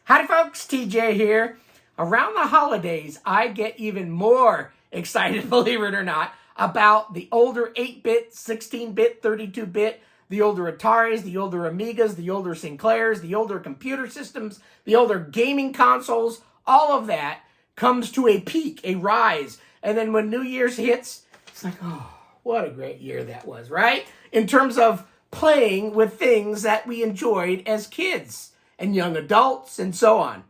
Howdy folks, TJ here. Around the holidays, I get even more excited, believe it or not, about the older 8-bit, 16-bit, 32-bit, the older Ataris, the older Amigas, the older Sinclairs, the older computer systems, the older gaming consoles. All of that comes to a peak, a rise. And then when New Year's hits, it's like, oh, what a great year that was, right? In terms of playing with things that we enjoyed as kids and young adults and so on.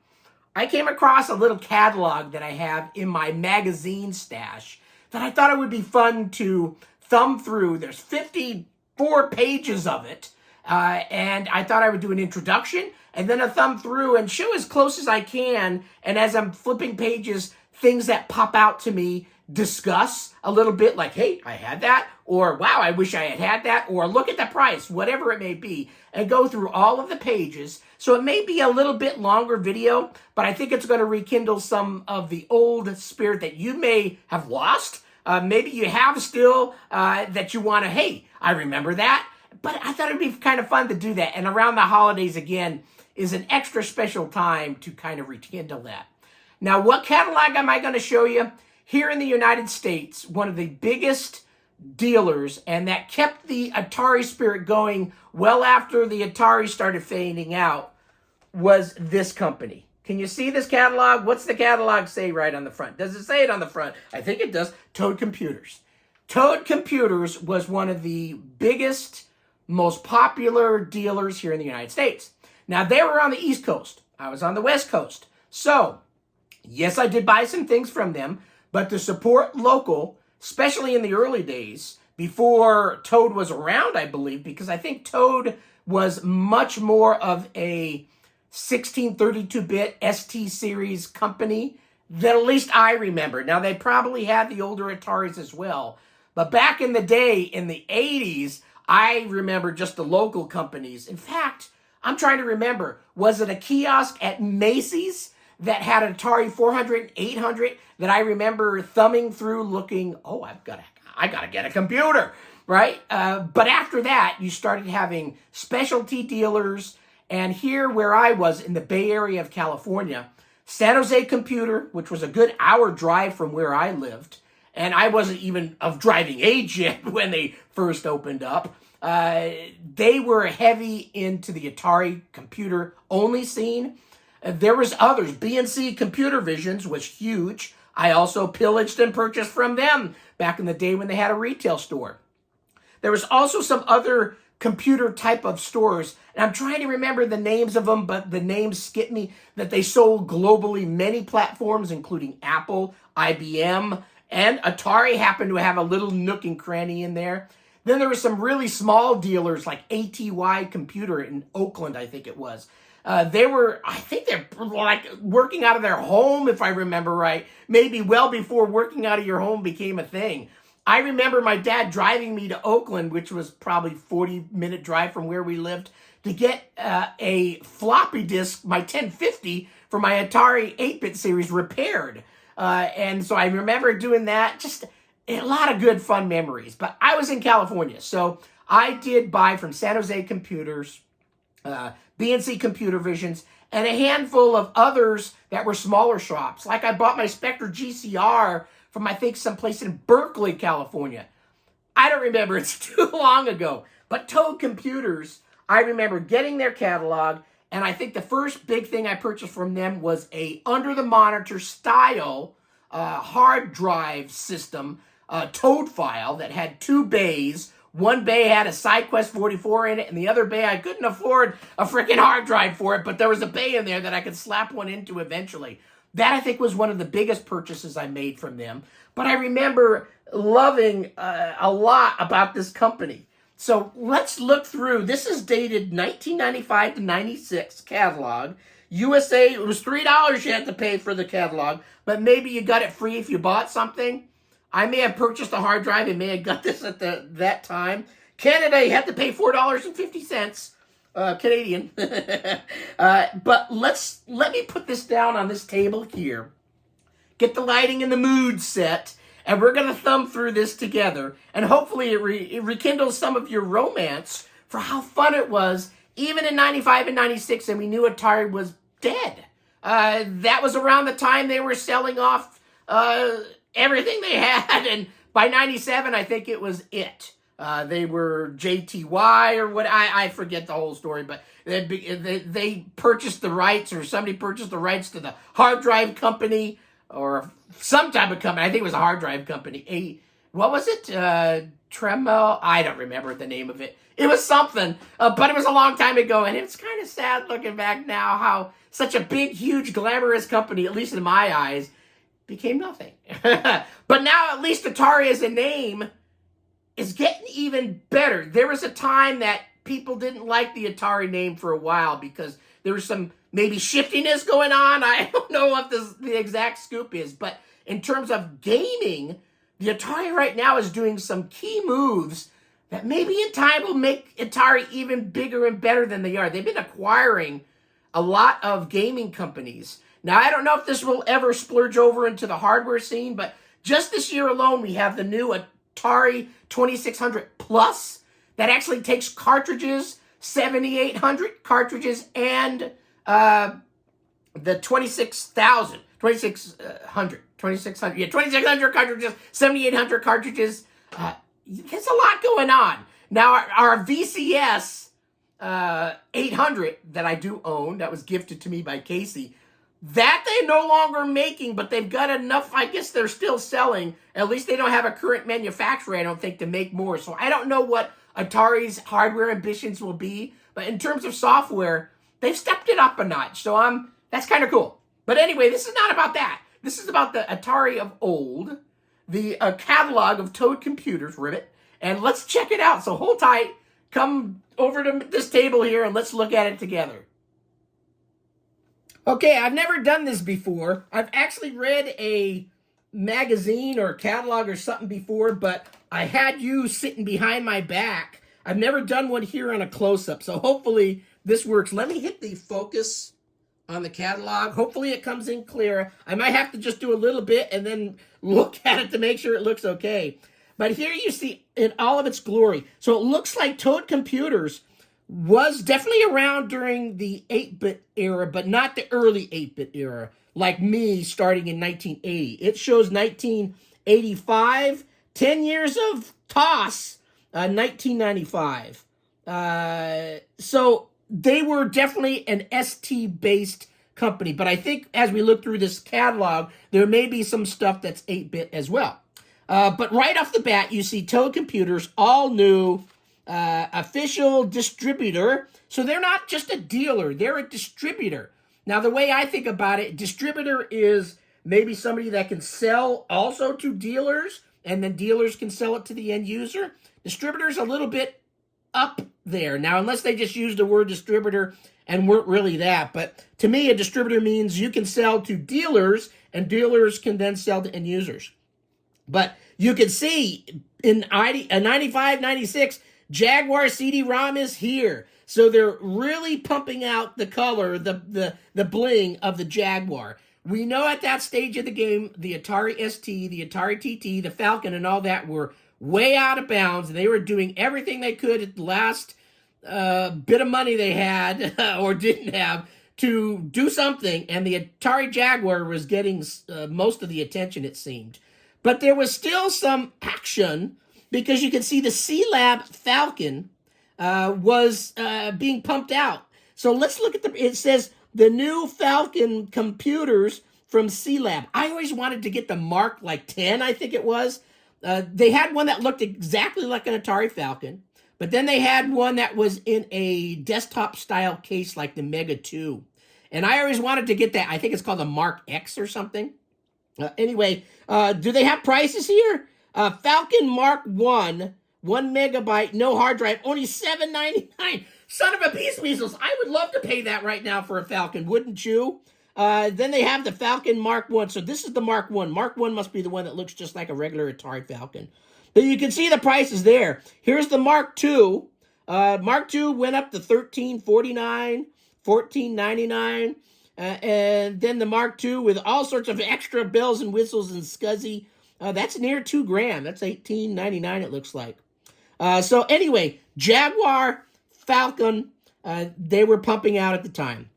I came across a little catalog that I have in my magazine stash that I thought it would be fun to thumb through. There's 54 pages of it, and I thought I would do an introduction and then a thumb through and show as close as I can, and as I'm flipping pages, things that pop out to me, discuss a little bit like, hey, I had that, or wow, I wish I had had that, or look at the price, whatever it may be, and go through all of the pages. So it may be a little bit longer video, but I think it's going to rekindle some of the old spirit that you may have lost. Maybe you have still that you want to, hey, I remember that. But I thought it'd be kind of fun to do that. And around the holidays, again, is an extra special time to kind of rekindle that. Now, what catalog am I going to show you? Here in the United States, one of the biggest dealers, and that kept the Atari spirit going well after the Atari started fading out, was this company. Can you see this catalog? What's the catalog say right on the front? Does it say it on the front? I think it does. Toad Computers. Toad Computers was one of the biggest, most popular dealers here in the United States. Now, they were on the East Coast. I was on the West Coast. So, yes, I did buy some things from them, but to support local, especially in the early days, before Toad was around, I believe, because I think Toad was much more of a 1632-bit ST series company that at least I remember. Now, they probably had the older Ataris as well, but back in the day, in the 80s, I remember just the local companies. In fact, I'm trying to remember, was it a kiosk at Macy's that had an Atari 400 and 800 that I remember thumbing through looking, oh, I gotta get a computer, right? But after that, you started having specialty dealers. And here where I was in the Bay Area of California, San Jose Computer, which was a good hour drive from where I lived, and I wasn't even of driving age yet when they first opened up, they were heavy into the Atari computer only scene. There was others. BNC Computer Visions was huge. I also pillaged and purchased from them back in the day when they had a retail store. There was also some other computer type of stores, and I'm trying to remember the names of them, but the names skip me, that they sold globally many platforms, including Apple, IBM, and Atari happened to have a little nook and cranny in there. Then there were some really small dealers like ATY Computer in Oakland, I think it was. They're like working out of their home, if I remember right, maybe well before working out of your home became a thing. I remember my dad driving me to Oakland, which was probably 40-minute drive from where we lived, to get a floppy disk, my 1050, for my Atari 8-bit series repaired. And so I remember doing that. Just a lot of good fun memories. But I was in California, so I did buy from San Jose Computers, BNC Computer Visions, and a handful of others that were smaller shops. Like I bought my Spectre GCR from, I think, someplace in Berkeley, California. I don't remember. It's too long ago. But Toad Computers, I remember getting their catalog, and I think the first big thing I purchased from them was a under-the-monitor style hard drive system, Toad file that had two bays. One bay had a SideQuest 44 in it, and the other bay, I couldn't afford a freaking hard drive for it, but there was a bay in there that I could slap one into eventually. That, I think, was one of the biggest purchases I made from them. But I remember loving a lot about this company. So let's look through. This is dated 1995 to 96 catalog. USA, it was $3 you had to pay for the catalog, but maybe you got it free if you bought something. I may have purchased a hard drive and may have got this at that time. Canada, you had to pay $4.50. Canadian. But let me put this down on this table here. Get the lighting and the mood set, and we're going to thumb through this together, and hopefully it rekindles some of your romance for how fun it was, even in 95 and 96, and we knew Atari was dead. That was around the time they were selling off everything they had, and by 97, I think it was it. They were JTY or what, I forget the whole story, but they purchased the rights, or somebody purchased the rights to the hard drive company, or some type of company. I think it was a hard drive company. What was it? Tremel? I don't remember the name of it. It was something, but it was a long time ago, and it's kind of sad looking back now how such a big, huge, glamorous company, at least in my eyes, became nothing. But now at least Atari as a name is getting even better. There was a time that people didn't like the Atari name for a while because there was some maybe shiftiness going on. I don't know what the exact scoop is, but in terms of gaming, the Atari right now is doing some key moves that maybe in time will make Atari even bigger and better than they are. They've been acquiring a lot of gaming companies. Now, I don't know if this will ever splurge over into the hardware scene, but just this year alone, we have the new Atari 2600 Plus that actually takes cartridges, 7800 cartridges, and the 2600 cartridges, 7800 cartridges. There's a lot going on. Now, our VCS 800 that I do own, that was gifted to me by Casey, that they're no longer making, but they've got enough, I guess they're still selling. At least they don't have a current manufacturer, I don't think, to make more. So I don't know what Atari's hardware ambitions will be, but in terms of software, they've stepped it up a notch. So that's kind of cool. But anyway, this is not about that. This is about the Atari of old, the catalog of Toad computers, Ribbit, and let's check it out. So hold tight, come over to this table here, and let's look at it together. Okay, I've never done this before. I've actually read a magazine or catalog or something before, but I had you sitting behind my back. I've never done one here on a close-up, so hopefully this works. Let me hit the focus on the catalog. Hopefully it comes in clear. I might have to just do a little bit and then look at it to make sure it looks okay. But here you see in all of its glory. So it looks like Toad Computers was definitely around during the 8-bit era, but not the early 8-bit era, like me starting in 1980. It shows 1985, 10 years of toss, 1995. So they were definitely an ST-based company, but I think as we look through this catalog, there may be some stuff that's 8-bit as well. But right off the bat, you see Toad Computers, all new, official distributor. So they're not just a dealer, they're a distributor. Now, the way I think about it, distributor is maybe somebody that can sell also to dealers, and then dealers can sell it to the end user. Distributor's a little bit up there. Now, unless they just used the word distributor and weren't really that. But to me, a distributor means you can sell to dealers, and dealers can then sell to end users. But you can see in 95, 96, Jaguar CD-ROM is here. So they're really pumping out the color, the bling of the Jaguar. We know at that stage of the game, the Atari ST, the Atari TT, the Falcon, and all that were way out of bounds. They were doing everything they could at the last bit of money they had or didn't have to do something. And the Atari Jaguar was getting most of the attention, it seemed. But there was still some action because you could see the C-Lab Falcon was being pumped out. So let's look at it says the new Falcon computers from C-Lab. I always wanted to get the Mark like 10, I think it was. They had one that looked exactly like an Atari Falcon, but then they had one that was in a desktop style case like the Mega 2. And I always wanted to get that. I think it's called the Mark X or something. Anyway, do they have prices here? Falcon Mark 1, 1 megabyte, no hard drive, only $7.99. Son of a beast weasels. I would love to pay that right now for a Falcon, wouldn't you? Then they have the Falcon Mark 1. So this is the Mark 1. Mark 1 must be the one that looks just like a regular Atari Falcon. But you can see the prices there. Here's the Mark 2. Mark 2 went up to $13.49, $14.99. And then the Mark II with all sorts of extra bells and whistles and SCSI. That's near $2,000. That's $18.99 it looks like. So anyway, Jaguar, Falcon, they were pumping out at the time.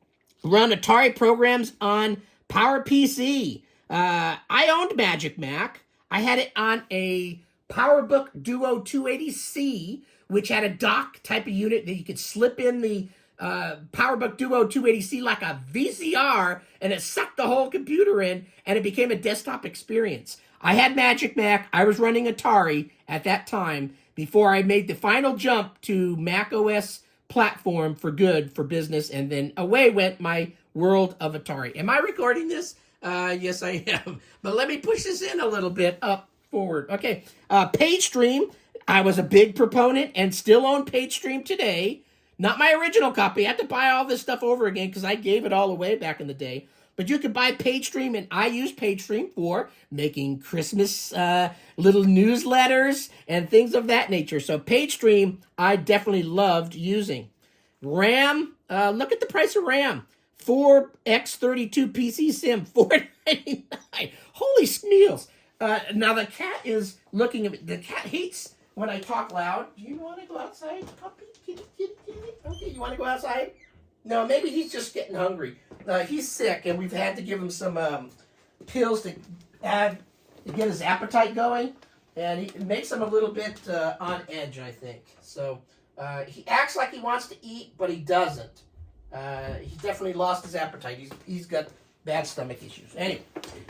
run Atari programs on PowerPC. I owned Magic Mac. I had it on a PowerBook Duo 280C, which had a dock type of unit that you could slip in the PowerBook Duo 280C like a VCR, and it sucked the whole computer in, and it became a desktop experience. I had Magic Mac. I was running Atari at that time before I made the final jump to Mac OS platform for good, for business, and then away went my world of Atari. Am I recording this? Yes, I am. But let me push this in a little bit up forward. Okay, PageStream. I was a big proponent and still own PageStream today. Not my original copy. I had to buy all this stuff over again because I gave it all away back in the day. But you could buy PageStream, and I use PageStream for making Christmas little newsletters and things of that nature. So PageStream, I definitely loved using. RAM, look at the price of RAM. 4x32 PC Sim, $4.99. Holy smeals. Now the cat is looking at me. The cat hates when I talk loud. Do you want to go outside, puppy? Kitty, kitty, kitty. Okay, you want to go outside? No, maybe he's just getting hungry. He's sick, and we've had to give him some pills to get his appetite going, and it makes him a little bit on edge, I think. So he acts like he wants to eat, but he doesn't. He definitely lost his appetite. He's got bad stomach issues. Anyway,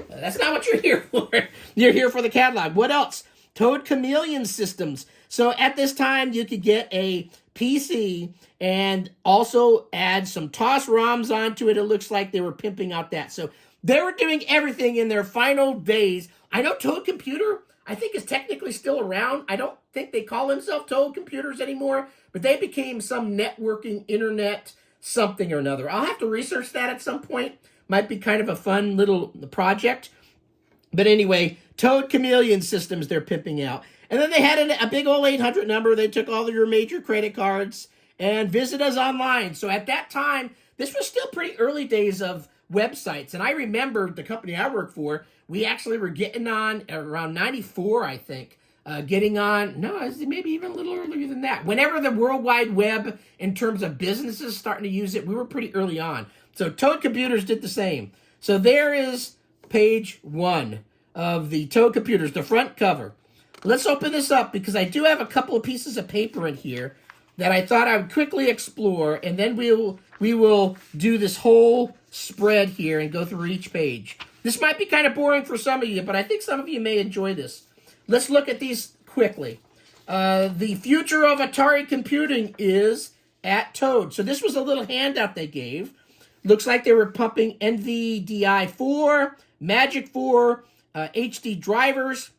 that's not what you're here for. You're here for the catalog. What else? Toad Chameleon systems. So at this time, you could get a PC and also add some TOS ROMs onto it. It looks like they were pimping out that. So they were doing everything in their final days. I know Toad Computer, I think, is technically still around. I don't think they call themselves Toad Computers anymore, but they became some networking, internet, something or another. I'll have to research that at some point. Might be kind of a fun little project. But anyway, Toad Chameleon systems they're pimping out. And then they had a big old 800 number. They took all of your major credit cards and visit us online. So at that time, this was still pretty early days of websites. And I remember the company I worked for, we actually were getting on around 94, I think. Getting on, no, maybe even a little earlier than that. Whenever the World Wide Web, in terms of businesses starting to use it, we were pretty early on. So Toad Computers did the same. So there is page 1 of the Toad Computers, the front cover. Let's open this up because I do have a couple of pieces of paper in here that I thought I would quickly explore, and then we will do this whole spread here and go through each page. This might be kind of boring for some of you, but I think some of you may enjoy this. Let's look at these quickly. The future of Atari computing is at Toad. So this was a little handout they gave. Looks like they were pumping NVDI4, Magic 4, HD drivers,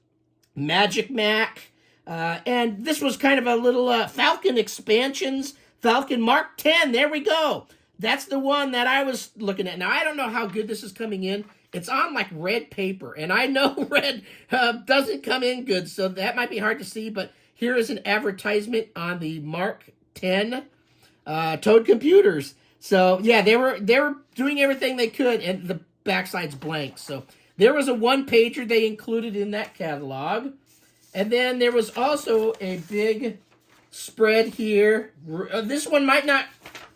Magic Mac, and this was kind of a little Falcon expansions, Falcon Mark 10. There we go. That's the one that I was looking at. Now, I don't know how good this is coming in. It's on like red paper, and I know red doesn't come in good, so that might be hard to see, but here is an advertisement on the Mark 10 Toad Computers. So, yeah, they were doing everything they could, and the backside's blank. So, there was a one-pager they included in that catalog. And then there was also a big spread here. This one might not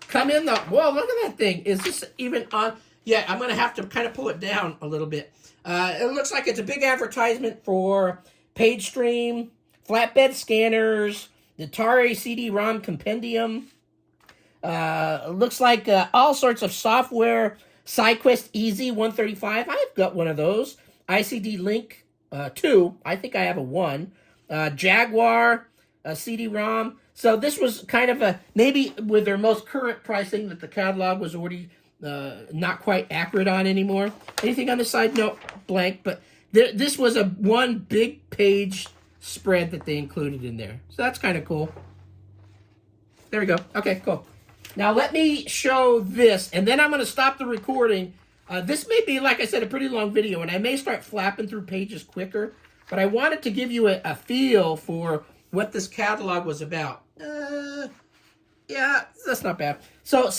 come in the... Whoa, look at that thing. Is this even on... Yeah, I'm going to have to kind of pull it down a little bit. It looks like it's a big advertisement for PageStream, flatbed scanners, the Atari CD-ROM compendium. Looks like all sorts of software. SideQuest Easy 135. I've got one of those. ICD Link 2. I think I have a 1. Jaguar CD-ROM. So this was kind of a, maybe with their most current pricing that the catalog was already not quite accurate on anymore. Anything on the side? No, blank. But this was a one big page spread that they included in there. So that's kind of cool. There we go. Okay, cool. Now let me show this, and then I'm going to stop the recording. This may be, like I said, a pretty long video, and I may start flapping through pages quicker, but I wanted to give you a feel for what this catalog was about. Yeah, that's not bad. So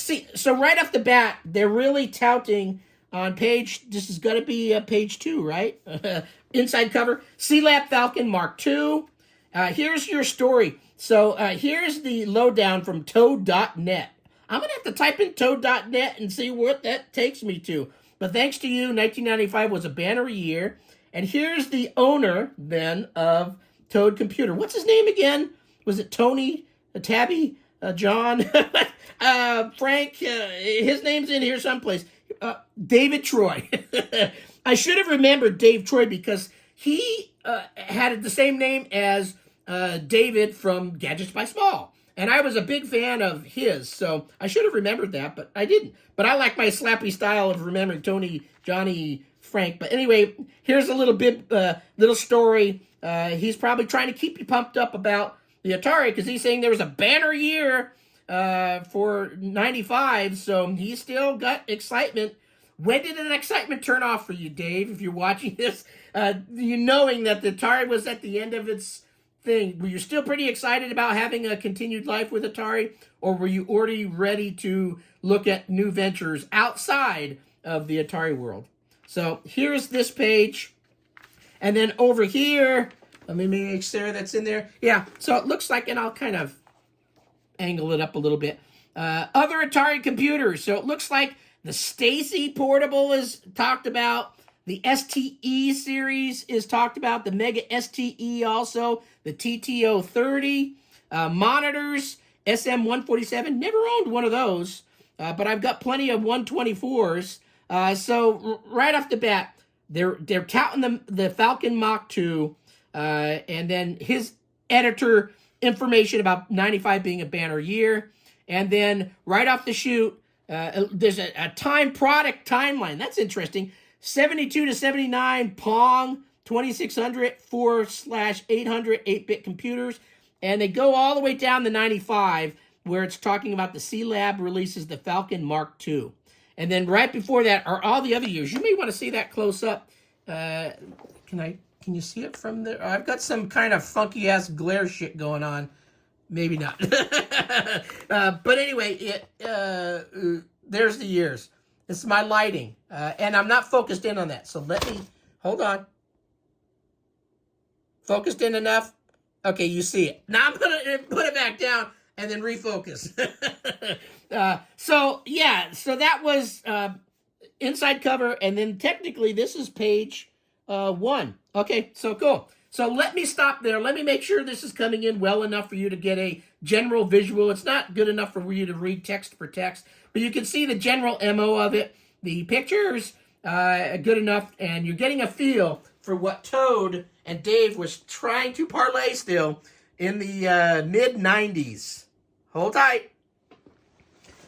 right off the bat, they're really touting on page, this is going to be page 2, right? Inside cover, C-Lab Falcon Mark II. Here's your story. So here's the lowdown from Toad.net. I'm going to have to type in Toad.net and see what that takes me to. But thanks to you, 1995 was a banner year. And here's the owner, then, of Toad Computer. What's his name again? Was it Tony, Tabby, John, Frank? His name's in here someplace. David Troy. I should have remembered Dave Troy because he had the same name as David from Gadgets by Small. And I was a big fan of his, so I should have remembered that, but I didn't. But I like my slappy style of remembering Tony, Johnny, Frank. But anyway, here's a little story. He's probably trying to keep you pumped up about the Atari because he's saying there was a banner year for 95, so he's still got excitement. When did an excitement turn off for you, Dave, if you're watching this? You knowing that the Atari was at the end of its thing. Were you still pretty excited about having a continued life with Atari, or were you already ready to look at new ventures outside of the Atari world? So here's this page. And then over here, let me make sure that's in there. Yeah, so it looks like, and I'll kind of angle it up a little bit. Other Atari computers. So it looks like the Stacy Portable is talked about. The STE series is talked about. The Mega STE also. The TTO 30. Monitors. SM147. Never owned one of those. But I've got plenty of 124s. So right off the bat, they're touting the Falcon Mach 2. And then his editor information about 95 being a banner year. And then right off the chute, there's a time product timeline. That's interesting. 72 to 79 Pong 2600 4/800 8-bit computers. And they go all the way down to 95 where it's talking about the C-Lab releases the Falcon Mark II. And then right before that are all the other years. You may want to see that close up. Can you see it from there? I've got some kind of funky ass glare shit going on. Maybe not. But anyway, there's the years. This is my lighting. And I'm not focused in on that. So hold on. Focused in enough? Okay, you see it. Now I'm going to put it back down and then refocus. So that was inside cover. And then technically this is page 1. Okay, so cool. So let me stop there. Let me make sure this is coming in well enough for you to get a general visual. It's not good enough for you to read text for text, but you can see the general MO of it. The pictures good enough, and you're getting a feel for what Toad and Dave was trying to parlay still in the mid-90s. Hold tight.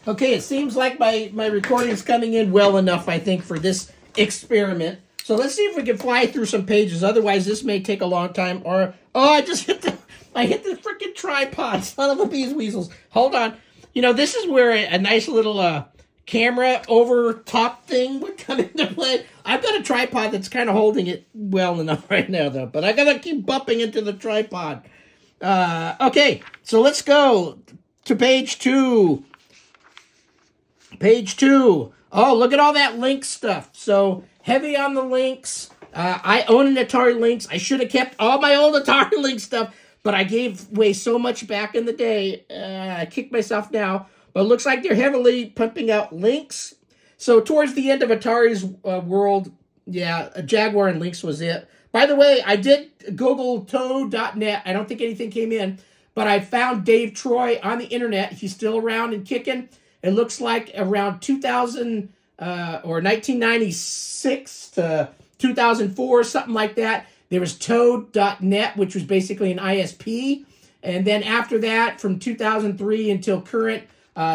Okay, it seems like my recording's coming in well enough, I think, for this experiment. So let's see if we can fly through some pages. Otherwise, this may take a long time. I just hit the freaking tripod. Son of a bees weasels. Hold on. This is where a nice little camera over top thing would come into play. I've got a tripod that's kind of holding it well enough right now, though. But I got to keep bumping into the tripod. Okay, so let's go to page 2. Page 2. Oh, look at all that link stuff. So heavy on the links. I own an Atari Lynx. I should have kept all my old Atari Lynx stuff, but I gave away so much back in the day. I kick myself now. But it looks like they're heavily pumping out Lynx. So towards the end of Atari's world, Jaguar and Lynx was it. By the way, I did Google Toad.net. I don't think anything came in, but I found Dave Troy on the internet. He's still around and kicking. It looks like around 2000 or 1996 to 2004, something like that. There was Toad.net, which was basically an ISP. And then after that, from 2003 until current,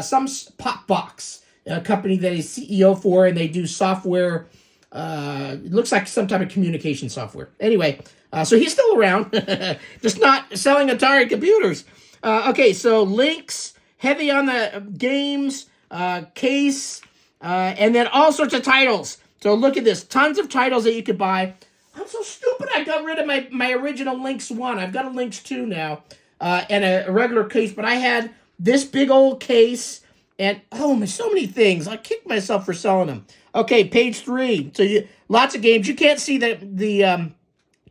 some Popbox, a company that he's CEO for, and they do software. It looks like some type of communication software. Anyway, so he's still around, just not selling Atari computers. Okay, so Lynx, heavy on the games, case, and then all sorts of titles. So look at this, tons of titles that you could buy. I'm so stupid, I got rid of my original Lynx 1. I've got a Lynx 2 now, and a regular case, but I had this big old case, and so many things. I kicked myself for selling them. Okay, page 3. So lots of games. You can't see the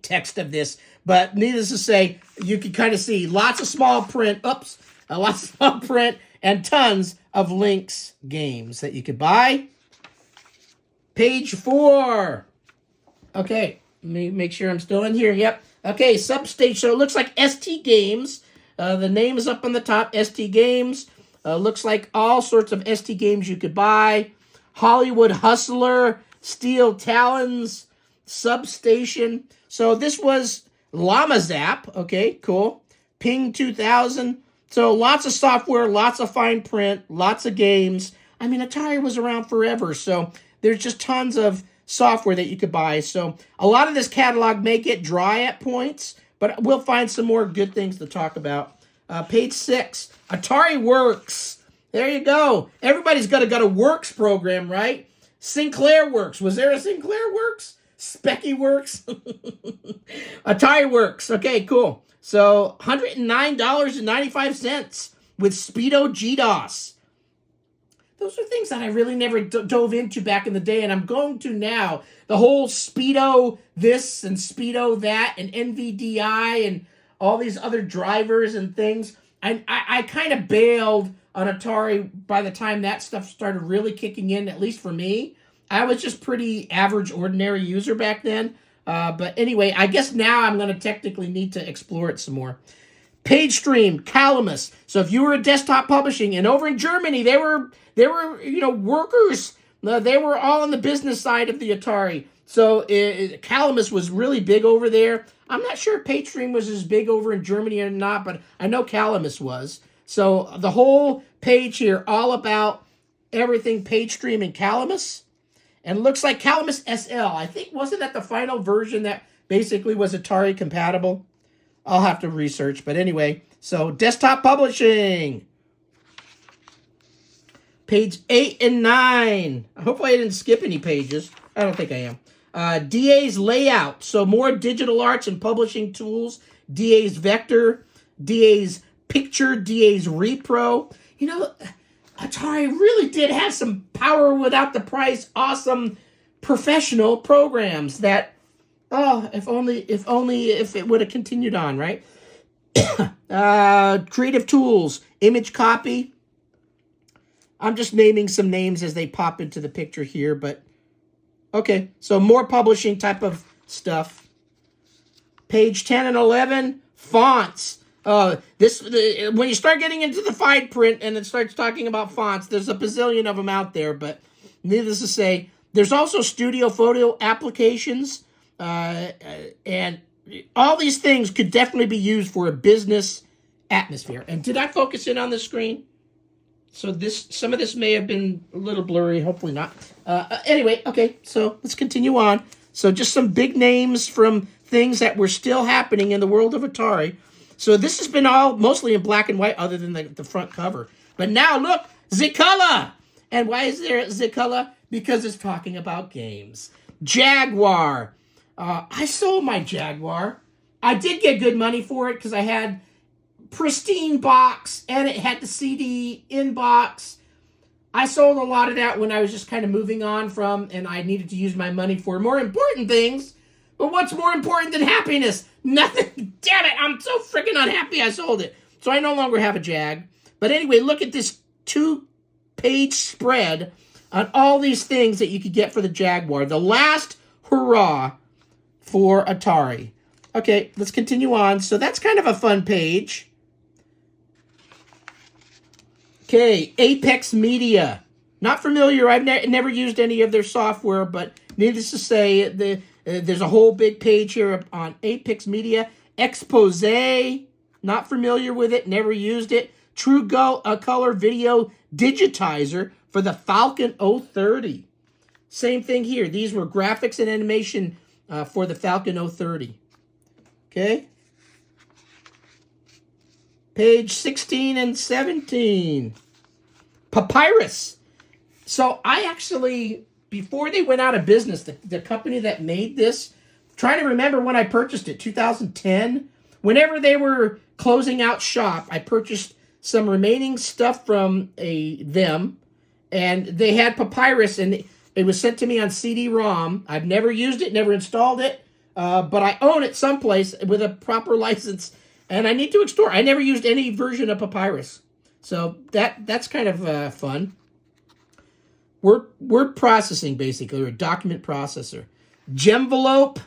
text of this, but needless to say, you can kind of see lots of small print. Lots of small print, and tons of Lynx games that you could buy. Page 4. Okay, let me make sure I'm still in here. Yep. Okay, Substation. So it looks like ST Games. The name is up on the top, ST Games. Looks like all sorts of ST games you could buy. Hollywood Hustler, Steel Talons, Substation. So this was Llama Zap. Okay, cool. Ping 2000. So lots of software, lots of fine print, lots of games. I mean, Atari was around forever, so there's just tons of software that you could buy. So a lot of this catalog may get dry at points, but we'll find some more good things to talk about. Page 6, Atari Works. There you go. Everybody's got a Works program, right? Sinclair Works. Was there a Sinclair Works? Specky Works? Atari Works. Okay, cool. So $109.95 with Speedo GDOS. Those are things that I really never dove into back in the day, and I'm going to now. The whole Speedo this and Speedo that and NVDI and all these other drivers and things. I kind of bailed on Atari by the time that stuff started really kicking in, at least for me. I was just pretty average, ordinary user back then. But anyway, I guess now I'm going to technically need to explore it some more. PageStream, Calamus. So if you were a desktop publishing, and over in Germany, they were workers. They were all on the business side of the Atari. So Calamus was really big over there. I'm not sure if PageStream was as big over in Germany or not, but I know Calamus was. So the whole page here, all about everything PageStream and Calamus. And looks like Calamus SL. I think, wasn't that the final version that basically was Atari compatible? I'll have to research. But anyway, so desktop publishing. Page 8 and 9. Hopefully I didn't skip any pages. I don't think I am. DA's Layout. So more digital arts and publishing tools. DA's Vector. DA's Picture. DA's Repro. You know, Atari really did have some power without the price. Awesome professional programs that, if it would have continued on, right? Creative Tools, Image Copy. I'm just naming some names as they pop into the picture here, but okay. So more publishing type of stuff. Page 10 and 11, fonts. When you start getting into the fine print and it starts talking about fonts, there's a bazillion of them out there, but needless to say, there's also studio photo applications, and all these things could definitely be used for a business atmosphere. And did I focus in on the screen? So some of this may have been a little blurry, hopefully not. Anyway, okay, so let's continue on. So just some big names from things that were still happening in the world of Atari. So this has been all mostly in black and white other than the front cover. But now look, Zicala! And why is there Zicala? Because it's talking about games. Jaguar. I sold my Jaguar. I did get good money for it because I had pristine box and it had the CD in box. I sold a lot of that when I was just kind of moving on from, and I needed to use my money for more important things. But what's more important than happiness? Nothing. Damn it, I'm so freaking unhappy I sold it. So I no longer have a Jag. But anyway, look at this 2-page spread on all these things that you could get for the Jaguar. The last hurrah for Atari. Okay, let's continue on. So that's kind of a fun page. Okay, Apex Media. Not familiar. I've never used any of their software, but needless to say, there's a whole big page here on Apex Media. Expose. Not familiar with it. Never used it. True Color Video Digitizer for the Falcon 030. Same thing here. These were graphics and animation for the Falcon 030. Okay. Page 16 and 17. Papyrus. So I actually, before they went out of business, the company that made this, trying to remember when I purchased it, 2010. Whenever they were closing out shop, I purchased some remaining stuff from them, and they had Papyrus, and it was sent to me on CD-ROM. I've never used it, never installed it, but I own it someplace with a proper license, and I need to explore. I never used any version of Papyrus. So that's kind of fun. Word processing, basically, or a document processor. Gemvelope,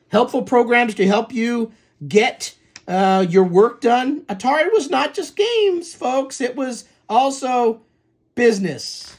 helpful programs to help you get your work done. Atari was not just games, folks. It was also business.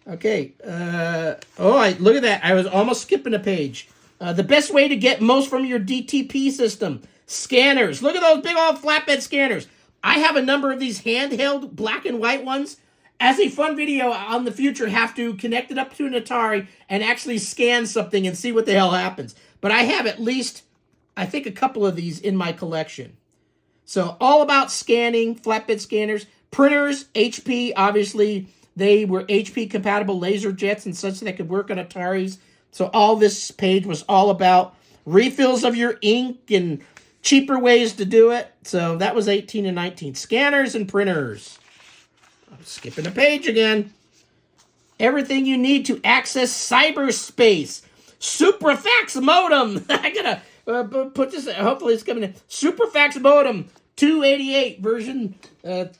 Okay. Look at that. I was almost skipping a page. The best way to get most from your DTP system. Scanners. Look at those big old flatbed scanners. I have a number of these handheld black and white ones. As a fun video on the future, have to connect it up to an Atari and actually scan something and see what the hell happens. But I have at least, I think, a couple of these in my collection. So all about scanning, flatbed scanners, printers, HP, obviously they were HP compatible laser jets and such that could work on Ataris. So all this page was all about refills of your ink and cheaper ways to do it. So that was 18 and 19. Scanners and printers. I'm skipping a page again. Everything you need to access cyberspace. Superfax modem. I gotta put this. Hopefully it's coming in. Superfax modem 288 version or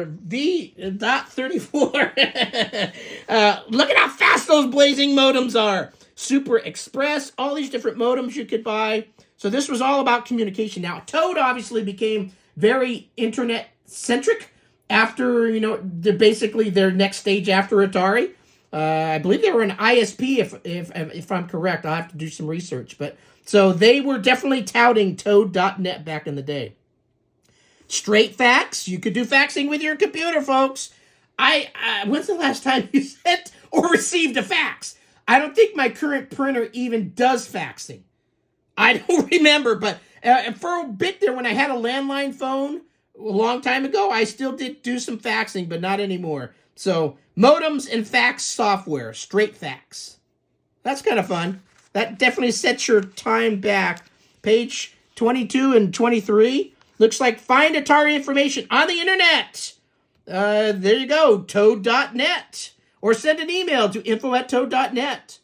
V.34. Look at how fast those blazing modems are. Super Express. All these different modems you could buy. So this was all about communication. Now Toad obviously became very internet centric. After, they're basically their next stage after Atari. I believe they were an ISP, if I'm correct. I'll have to do some research. But so they were definitely touting Toad.net back in the day. Straight fax. You could do faxing with your computer, folks. When's the last time you sent or received a fax? I don't think my current printer even does faxing. I don't remember, but for a bit there when I had a landline phone, a long time ago, I still did do some faxing, but not anymore. So, modems and fax software, straight fax. That's kind of fun. That definitely sets your time back. Page 22 and 23. Looks like find Atari information on the internet. There you go, toad.net. Or send an email to info@toad.net.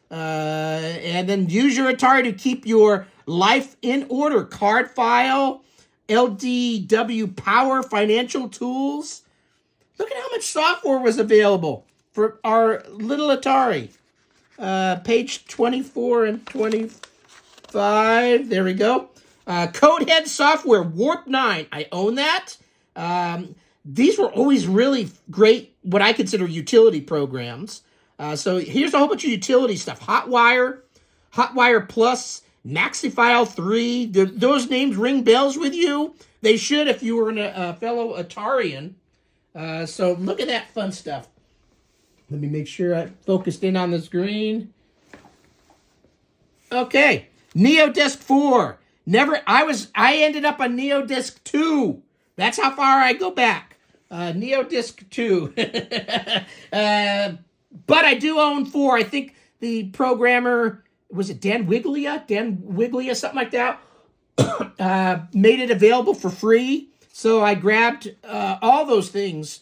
And then use your Atari to keep your life in order. Card file, LDW Power Financial Tools. Look at how much software was available for our little Atari. Page 24 and 25. There we go. Codehead software, Warp 9. I own that. These were always really great, what I consider utility programs. So here's a whole bunch of utility stuff. Hotwire Plus, MaxiFile 3, those names ring bells with you? They should if you were a fellow Atarian. So look at that fun stuff. Let me make sure I focused in on the screen. Okay, NeoDisc 4. I ended up on NeoDisc 2. That's how far I go back. NeoDisc 2. But I do own 4. I think the programmer, was it Dan Wiglia, something like that, made it available for free. So I grabbed all those things.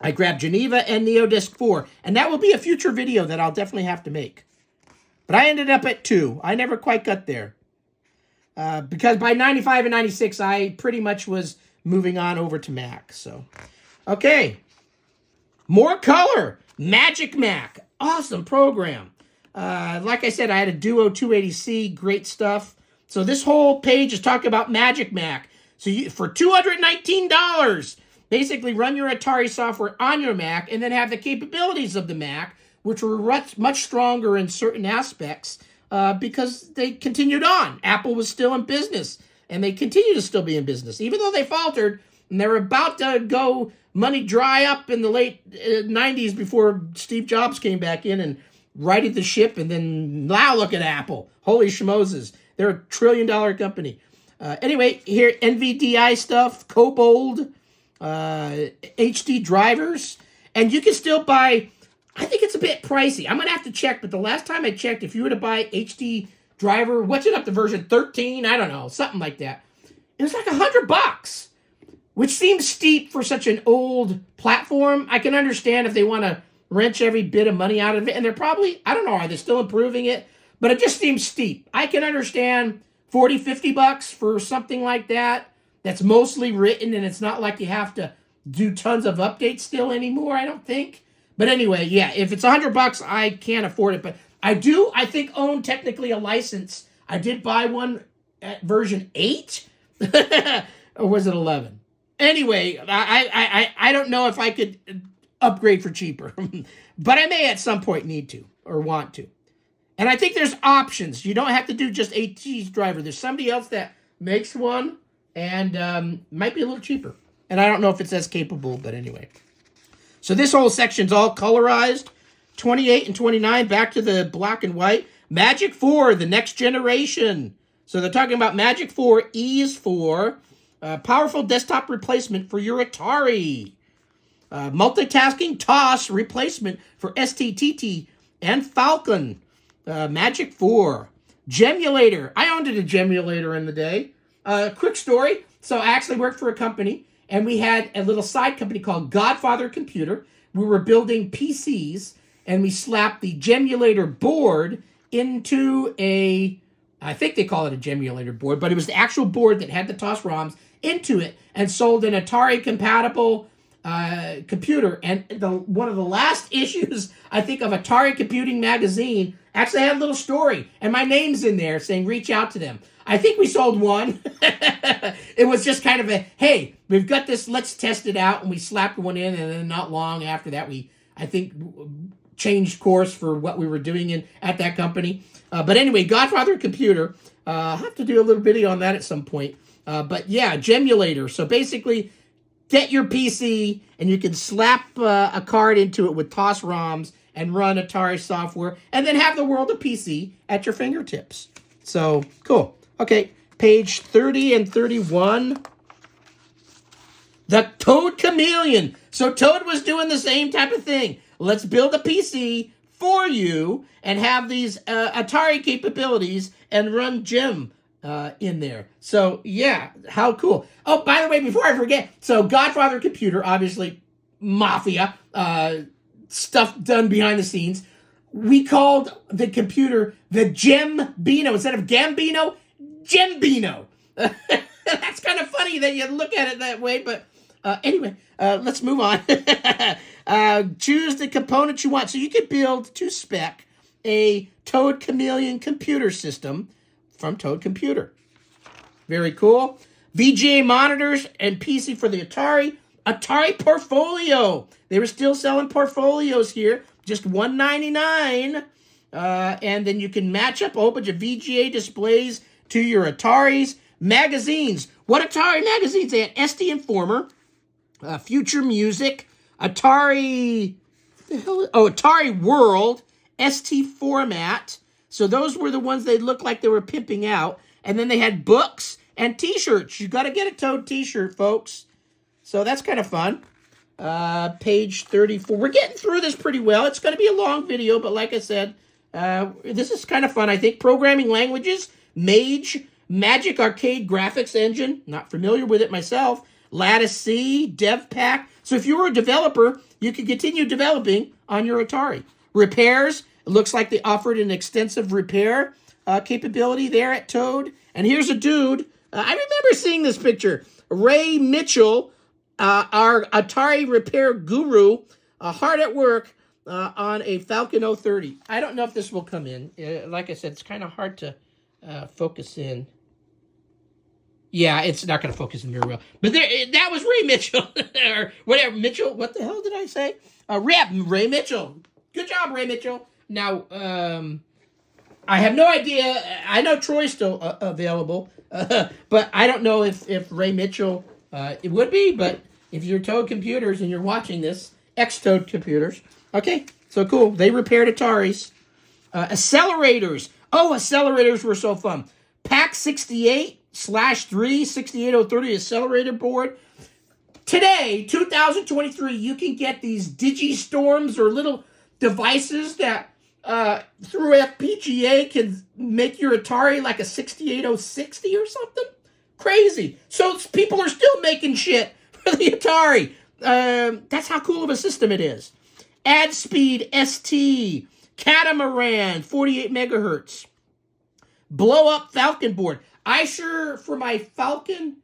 I grabbed Geneva and NeoDisc 4. And that will be a future video that I'll definitely have to make. But I ended up at 2. I never quite got there. Because by 95 and 96, I pretty much was moving on over to Mac. So, okay. More color. Magic Mac. Awesome program. Like I said, I had a Duo 280C. Great stuff. So this whole page is talking about Magic Mac. So for $219, basically run your Atari software on your Mac and then have the capabilities of the Mac, which were much stronger in certain aspects because they continued on. Apple was still in business, and they continue to still be in business. Even though they faltered, and they were about to go money dry up in the late 90s before Steve Jobs came back in and righted the ship, and then now look at Apple. Holy schmozes. They're a $1 trillion company. Anyway, here, NVDI stuff, Kobold, HD drivers, and you can still buy, I think it's a bit pricey. I'm going to have to check, but the last time I checked, if you were to buy HD driver, what's it up to, version 13? I don't know, something like that. It was like $100, which seems steep for such an old platform. I can understand if they want to wrench every bit of money out of it, and they're probably, I don't know, are they still improving it? But it just seems steep. I can understand $40, $50 for something like that. That's mostly written, and it's not like you have to do tons of updates still anymore, I don't think. But anyway, yeah, if it's $100, I can't afford it. But I do, I think, own technically a license. I did buy one at version 8. Or was it 11? Anyway, I don't know if I could upgrade for cheaper. But I may at some point need to or want to. And I think there's options. You don't have to do just AT's driver. There's somebody else that makes one and might be a little cheaper. And I don't know if it's as capable, but anyway. So this whole section's all colorized. 28 and 29, back to the black and white. Magic 4, the next generation. So they're talking about Magic 4. E is for powerful desktop replacement for your Atari. Multitasking TOS replacement for STTT and Falcon. Magic 4. Gemulator. I owned a Gemulator in the day. Quick story. So I actually worked for a company, and we had a little side company called Godfather Computer. We were building PCs, and we slapped the Gemulator board into I think they call it a Gemulator board, but it was the actual board that had the TOS ROMs into it and sold an Atari-compatible computer. And one of the last issues, I think, of Atari Computing Magazine actually had a little story, and my name's in there saying reach out to them. I think we sold one. It was just kind of a, hey, we've got this, let's test it out, and we slapped one in, and then not long after that, we, I think, changed course for what we were doing at that company. But anyway, Godfather Computer, I'll have to do a little video on that at some point. But yeah, Gemulator. So basically, get your PC, and you can slap a card into it with TOS ROMs and run Atari software, and then have the world of PC at your fingertips. So, cool. Okay, page 30 and 31. The Toad Chameleon. So Toad was doing the same type of thing. Let's build a PC for you and have these Atari capabilities and run Gem in there. So, yeah, how cool. Oh, by the way, before I forget, so Godfather Computer, obviously, mafia, stuff done behind the scenes. We called the computer the Gembino. Instead of Gambino, Gembino. That's kind of funny that you look at it that way, but anyway, let's move on. Choose the components you want. So you could build to spec a Toad Chameleon computer system from Toad Computer. Very cool. VGA monitors and PC for the Atari. Atari Portfolio. They were still selling portfolios here. Just $199. And then you can match up a whole bunch of VGA displays to your Ataris. Magazines. What Atari magazines? They had SD Informer, Future Music, Atari World, ST Format. So those were the ones they looked like they were pimping out. And then they had books and T-shirts. You got to get a Toad T-shirt, folks. So that's kind of fun. Page 34. We're getting through this pretty well. It's going to be a long video, but like I said, this is kind of fun, I think. Programming languages, Mage, Magic Arcade Graphics Engine. Not familiar with it myself. Lattice C, DevPack. So if you were a developer, you could continue developing on your Atari. Repairs. It looks like they offered an extensive repair capability there at Toad. And here's a dude. I remember seeing this picture. Ray Mitchell, our Atari repair guru, hard at work on a Falcon 030. I don't know if this will come in. Like I said, it's kind of hard to focus in. Yeah, it's not going to focus in very well. But there, that was Ray Mitchell. Or whatever. Mitchell, what the hell did I say? Ray Mitchell. Good job, Ray Mitchell. Now, I have no idea. I know Troy's still available. But I don't know if Ray Mitchell, it would be. But if you're Toad Computers and you're watching this, ex-Toad Computers. Okay, so cool. They repaired Ataris. Accelerators. Oh, accelerators were so fun. PAC 68/3 68030 accelerator board. Today, 2023, you can get these Digistorms or little devices that through FPGA can make your Atari like a 68060 or something. Crazy. So people are still making shit for the Atari. That's how cool of a system it is. AdSpeed ST, Catamaran, 48 megahertz. Blow up Falcon board. For my Falcon,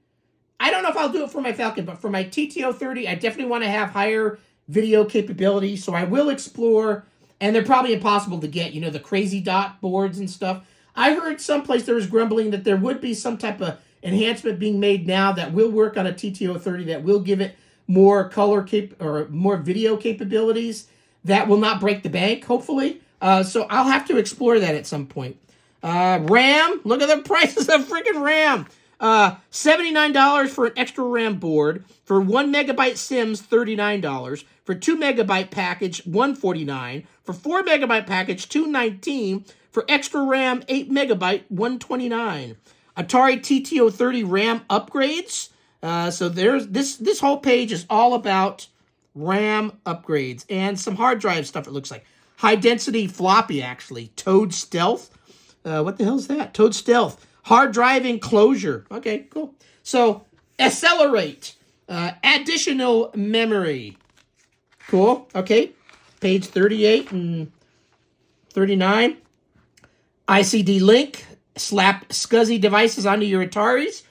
I don't know if I'll do it for my Falcon, but for my TTO30, I definitely want to have higher video capability. So I will explore, and they're probably impossible to get, the crazy dot boards and stuff. I heard someplace there was grumbling that there would be some type of enhancement being made now that will work on a TTO30 that will give it more color or more video capabilities that will not break the bank, hopefully. So I'll have to explore that at some point. RAM, look at the prices of freaking RAM. $79 for an extra RAM board. For 1 megabyte Sims, $39. For 2 megabyte package, $149. For 4 megabyte package, $219. For extra RAM, 8 megabyte, $129. Atari TTO30 RAM upgrades. So there's this whole page is all about RAM upgrades and some hard drive stuff, it looks like. High density floppy, actually. Toad Stealth. What the hell is that? Toad Stealth. Hard drive enclosure. Okay, cool. So, accelerate. Additional memory. Cool. Okay. Page 38 and 39. ICD link. Slap SCSI devices onto your Ataris.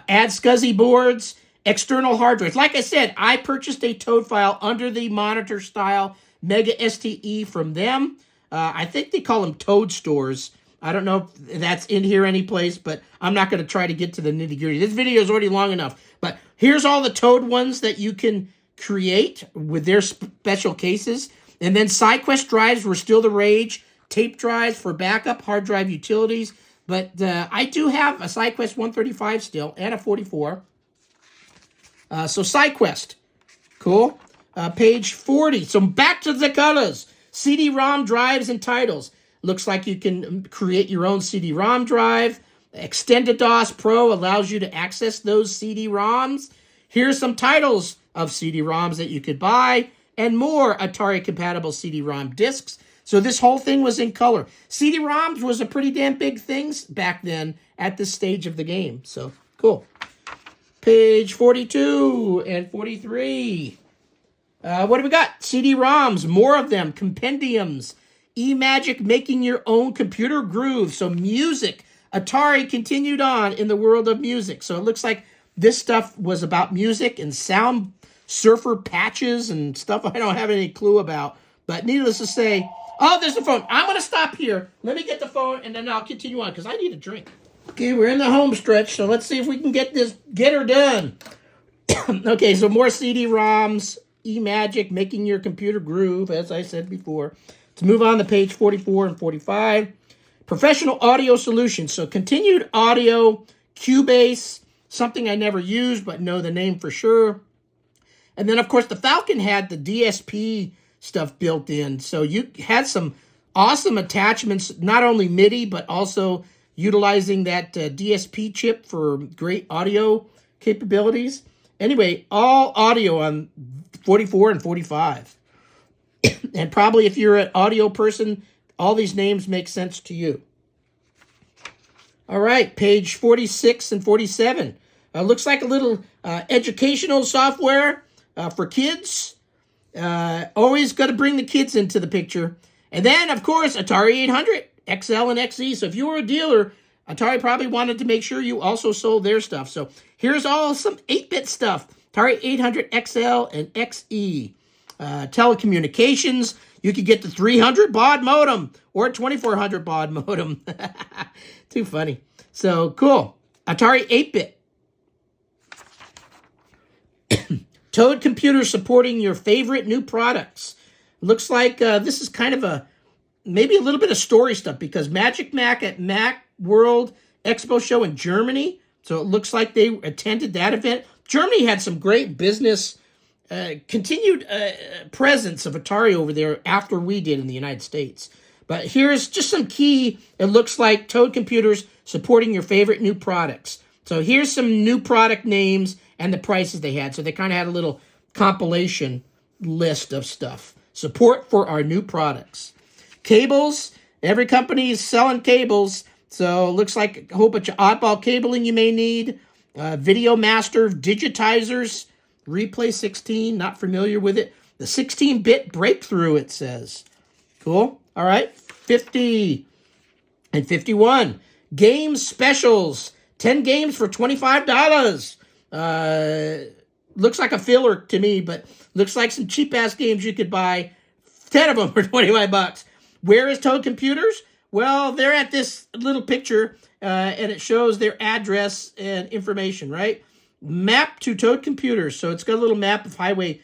Add SCSI boards. External hard drives. Like I said, I purchased a Toad file under the monitor style Mega STE from them. I think they call them Toad stores. I don't know if that's in here anyplace, but I'm not going to try to get to the nitty-gritty. This video is already long enough. But here's all the Toad ones that you can create with their special cases. And then SideQuest drives were still the rage. Tape drives for backup, hard drive utilities. But I do have a SideQuest 135 still and a 44. So SideQuest. Cool. Page 40. So back to the colors. CD-ROM drives and titles. Looks like you can create your own CD-ROM drive. Extended DOS Pro allows you to access those CD-ROMs. Here's some titles of CD-ROMs that you could buy, and more Atari-compatible CD-ROM discs. So this whole thing was in color. CD-ROMs was a pretty damn big thing back then at this stage of the game. So, cool. Page 42 and 43. What do we got? CD-ROMs, more of them, compendiums. eMagic making your own computer groove. So music. Atari continued on in the world of music. So it looks like this stuff was about music and sound surfer patches and stuff I don't have any clue about. But needless to say, oh, there's the phone. I'm going to stop here. Let me get the phone and then I'll continue on because I need a drink. Okay, we're in the home stretch. So let's see if we can get her done. Okay, so more CD-ROMs. eMagic making your computer groove, as I said before. Let's move on to page 44 and 45. Professional audio solutions. So continued audio, Cubase, something I never used but know the name for sure. And then, of course, the Falcon had the DSP stuff built in. So you had some awesome attachments, not only MIDI, but also utilizing that DSP chip for great audio capabilities. Anyway, all audio on 44 and 45. And probably if you're an audio person, all these names make sense to you. All right, page 46 and 47. Looks like a little educational software for kids. Always got to bring the kids into the picture. And then, of course, Atari 800, XL and XE. So if you were a dealer, Atari probably wanted to make sure you also sold their stuff. So here's all some 8-bit stuff. Atari 800 XL and XE. Telecommunications, you could get the 300 baud modem or 2400 baud modem. Too funny. So, cool. Atari 8-bit. Toad computer supporting your favorite new products. Looks like this is kind of maybe a little bit of story stuff because Magic Mac at Mac World Expo Show in Germany. So it looks like they attended that event. Germany had some great business, continued presence of Atari over there after we did in the United States. But here's just some key, it looks like Toad computers supporting your favorite new products. So here's some new product names and the prices they had. So they kind of had a little compilation list of stuff. Support for our new products. Cables, every company is selling cables. So it looks like a whole bunch of oddball cabling you may need. Video Master digitizers. Replay 16, not familiar with it. The 16-bit breakthrough, it says. Cool. All right. 50 and 51. Game specials. 10 games for $25. Looks like a filler to me, but looks like some cheap-ass games you could buy. 10 of them for 25 bucks. Where is Toad Computers? Well, they're at this little picture, and it shows their address and information, right? Map to Toad Computers. So it's got a little map of Highway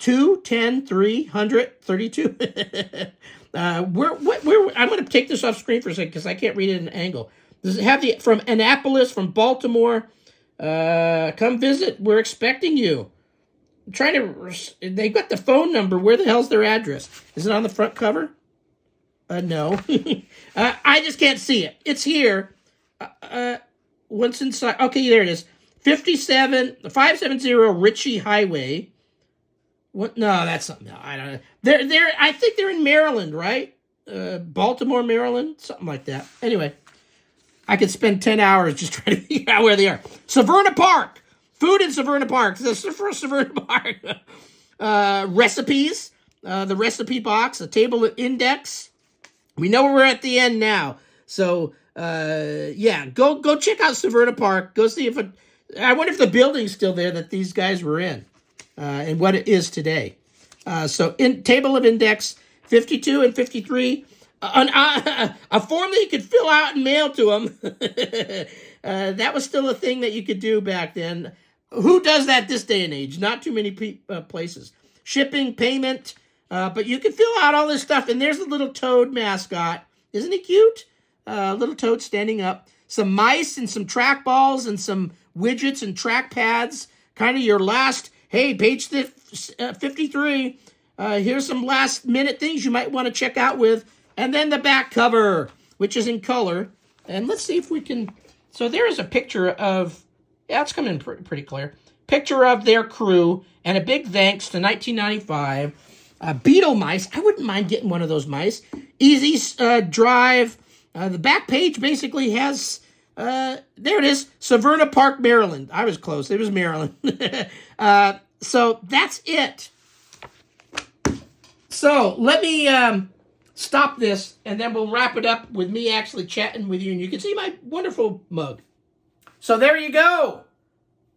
210 300 32. I'm going to take this off screen for a second because I can't read it in an angle. Does it have the from Annapolis, from Baltimore? Come visit. We're expecting you. I'm trying to. They got the phone number. Where the hell's their address? Is it on the front cover? No. I just can't see it. It's here. What's inside? Okay, there it is. 570 Ritchie Highway. What? No, that's something. No, I don't know. They're. I think they're in Maryland, right? Baltimore, Maryland, something like that. Anyway, I could spend 10 hours just trying to figure out where they are. Severna Park. Food in Severna Park. This is for Severna Park. Recipes. The recipe box. A table of index. We know we're at the end now. So, yeah, go check out Severna Park. Go see if it... I wonder if the building's still there that these guys were in, and what it is today. So, in table of index 52 and 53, a form that you could fill out and mail to them. That was still a thing that you could do back then. Who does that this day and age? Not too many places. Shipping, payment, but you can fill out all this stuff. And there's a little toad mascot. Isn't he cute? Little toad standing up. Some mice and some trackballs and some widgets and track pads. Kind of your last, hey, page 53. Here's some last minute things you might want to check out with. And then the back cover, which is in color. And let's see if we can... So there is a picture of... Yeah, it's coming pretty clear. Picture of their crew, and a big thanks to 1995. Beetle mice. I wouldn't mind getting one of those mice. Easy drive. The back page basically has... there it is. Severna Park, Maryland. I was close. It was Maryland. So that's it. So let me stop this, and then we'll wrap it up with me actually chatting with you, and you can see my wonderful mug. So there you go.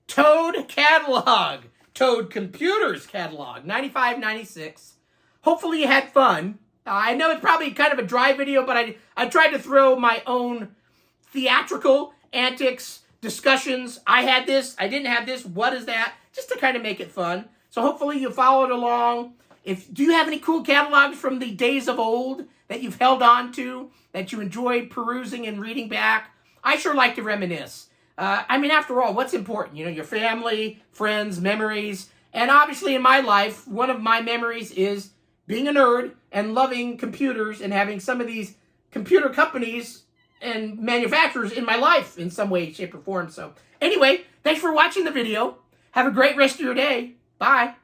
Toad catalog. Toad Computers catalog. 95, 96. Hopefully you had fun. I know it's probably kind of a dry video, but I tried to throw my own theatrical antics, discussions. I had this. I didn't have this. What is that? Just to kind of make it fun. So hopefully you followed along. Do you have any cool catalogs from the days of old that you've held on to, that you enjoyed perusing and reading back? I sure like to reminisce. I mean, after all, what's important? You know, your family, friends, memories. And obviously in my life, one of my memories is being a nerd and loving computers and having some of these computer companies and manufacturers in my life in some way, shape, or form. So anyway, thanks for watching the video. Have a great rest of your day. Bye.